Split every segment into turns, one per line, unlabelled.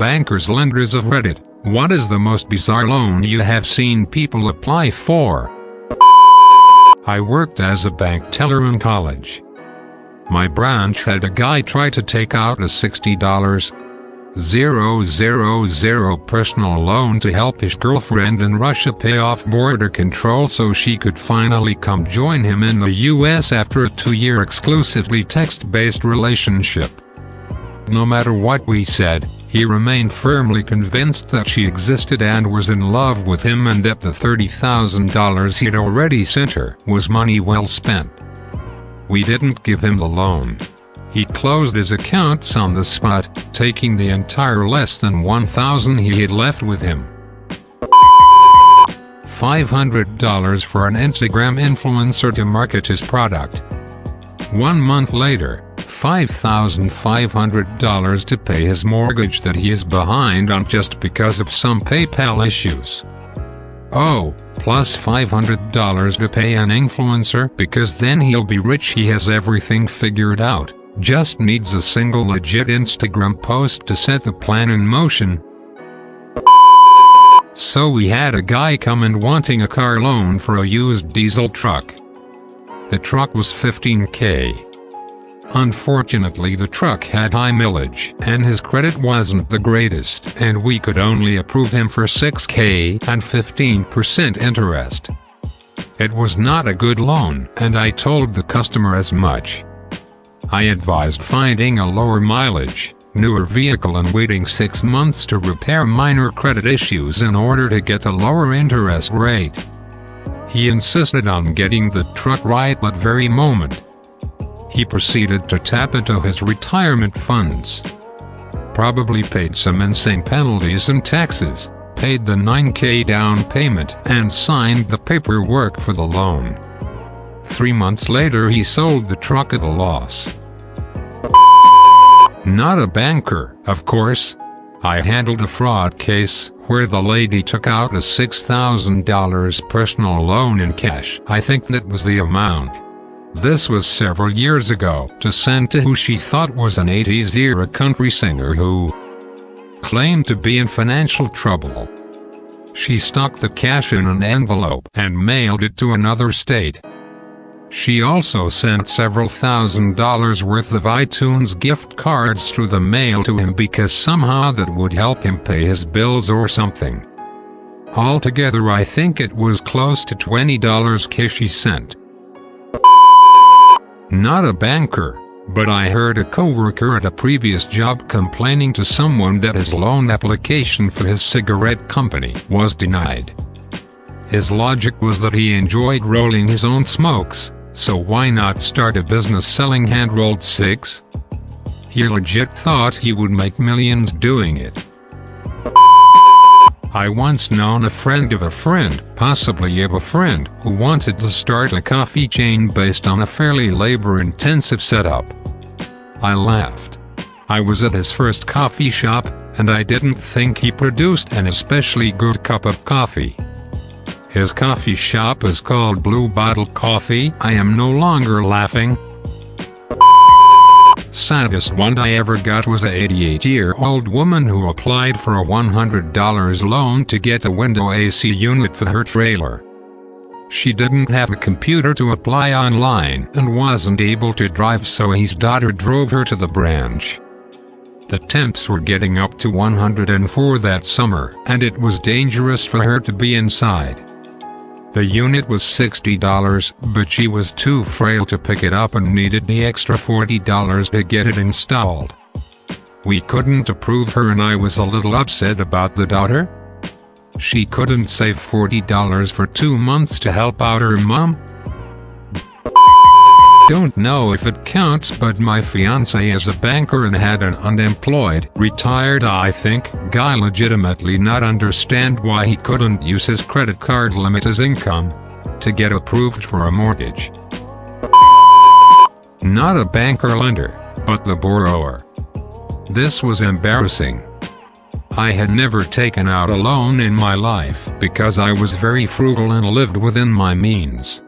bankers lenders of Reddit, what is the most bizarre loan you have seen people apply for? I worked as a bank teller in college. My branch had a guy try to take out a $60,000 personal loan to help his girlfriend in Russia pay off border control so she could finally come join him in the US after a 2-year exclusively text-based relationship. No matter what we said, he remained firmly convinced that she existed and was in love with him, and that the $30,000 he'd already sent her was money well spent. We didn't give him the loan. He closed his accounts on the spot, taking the entire less than $1,000 he had left with him. $500 for an Instagram influencer to market his product. 1 month later, $5,500 to pay his mortgage that he is behind on just because of some PayPal issues. Oh, plus $500 to pay an influencer because then he'll be rich. He has everything figured out, just needs a single legit Instagram post to set the plan in motion. So we had a guy come in wanting a car loan for a used diesel truck. The truck was $15,000. Unfortunately, the truck had high mileage, and his credit wasn't the greatest, and we could only approve him for $6,000 and 15% interest. It was not a good loan, and I told the customer as much. I advised finding a lower mileage, newer vehicle and waiting 6 months to repair minor credit issues in order to get a lower interest rate. He insisted on getting the truck right that very moment. He proceeded to tap into his retirement funds. Probably paid some insane penalties and taxes, paid the $9,000 down payment, and signed the paperwork for the loan. 3 months later he sold the truck at a loss. Not a banker, of course. I handled a fraud case where the lady took out a $6,000 personal loan in cash. I think that was the amount. This was several years ago, to send to who she thought was an 80s era country singer who claimed to be in financial trouble. She stuck the cash in an envelope and mailed it to another state. She also sent several $1,000s worth of iTunes gift cards through the mail to him because somehow that would help him pay his bills or something. Altogether I think it was close to $20 cash she sent. Not a banker, but I heard a coworker at a previous job complaining to someone that his loan application for his cigarette company was denied. His logic was that he enjoyed rolling his own smokes, so why not start a business selling hand-rolled cigs? He legit thought he would make millions doing it. I once known a friend of a friend, possibly of a friend, who wanted to start a coffee chain based on a fairly labor-intensive setup. I laughed. I was at his first coffee shop, and I didn't think he produced an especially good cup of coffee. His coffee shop is called Blue Bottle Coffee. I am no longer laughing. Saddest one I ever got was a 88-year-old woman who applied for a $100 loan to get a window AC unit for her trailer. She didn't have a computer to apply online and wasn't able to drive, so his daughter drove her to the branch. The temps were getting up to 104 that summer, and it was dangerous for her to be inside. The unit was $60, but she was too frail to pick it up and needed the extra $40 to get it installed. We couldn't approve her, and I was a little upset about the daughter. She couldn't save $40 for 2 months to help out her mom. Don't know if it counts, but my fiancé is a banker and had an unemployed, retired I think, guy legitimately not understand why he couldn't use his credit card limit as income to get approved for a mortgage. Not a banker lender, but the borrower. This was embarrassing. I had never taken out a loan in my life because I was very frugal and lived within my means.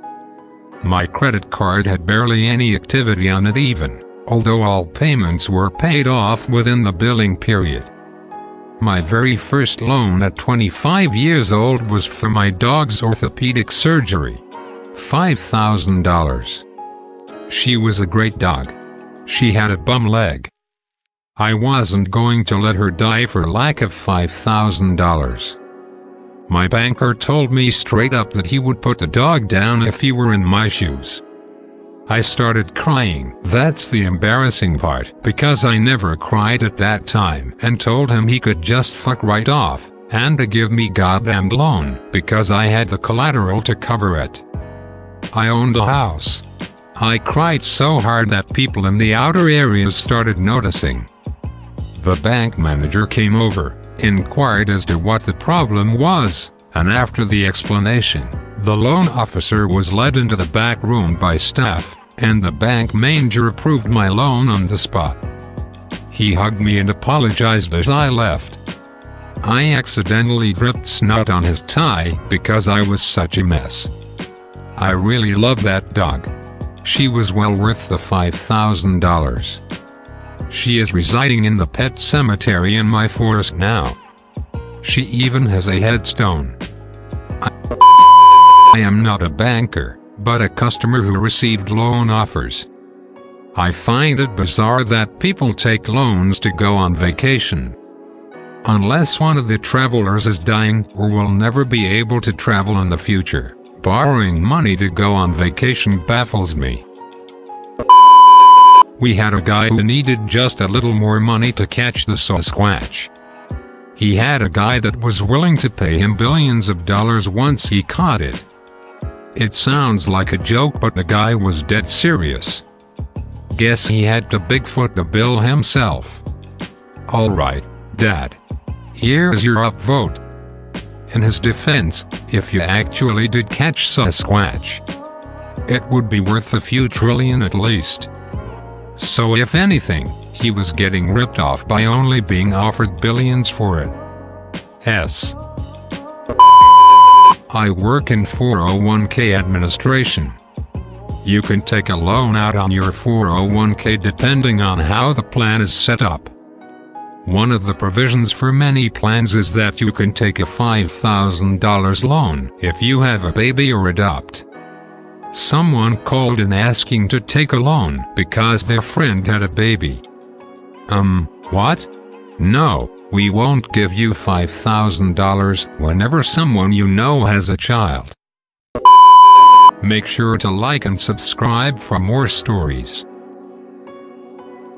My credit card had barely any activity on it even, although all payments were paid off within the billing period. My very first loan at 25 years old was for my dog's orthopedic surgery. $5,000. She was a great dog. She had a bum leg. I wasn't going to let her die for lack of $5,000. My banker told me straight up that he would put the dog down if he were in my shoes. I started crying. That's the embarrassing part, because I never cried at that time, and told him he could just fuck right off, and to give me goddamned loan, because I had the collateral to cover it. I owned a house. I cried so hard that people in the outer areas started noticing. The bank manager came over, inquired as to what the problem was, and after the explanation, the loan officer was led into the back room by staff, and the bank manager approved my loan on the spot. He hugged me and apologized as I left. I accidentally dripped snot on his tie because I was such a mess. I really love that dog. She was well worth the $5,000. She is residing in the pet cemetery in my forest now. She even has a headstone. I am not a banker, but a customer who received loan offers. I find it bizarre that people take loans to go on vacation. Unless one of the travelers is dying or will never be able to travel in the future, borrowing money to go on vacation baffles me. We had a guy who needed just a little more money to catch the Sasquatch. He had a guy that was willing to pay him billions of dollars once he caught it. It sounds like a joke, but the guy was dead serious. Guess he had to Bigfoot the bill himself. Alright, Dad. Here's your upvote. In his defense, if you actually did catch Sasquatch, it would be worth a few trillion at least. So if anything, he was getting ripped off by only being offered billions for it. S. I work in 401k administration. You can take a loan out on your 401k depending on how the plan is set up. One of the provisions for many plans is that you can take a $5,000 loan if you have a baby or adopt. Someone called in asking to take a loan because their friend had a baby. What? No, we won't give you $5,000 whenever someone you know has a child. Make sure to like and subscribe for more stories.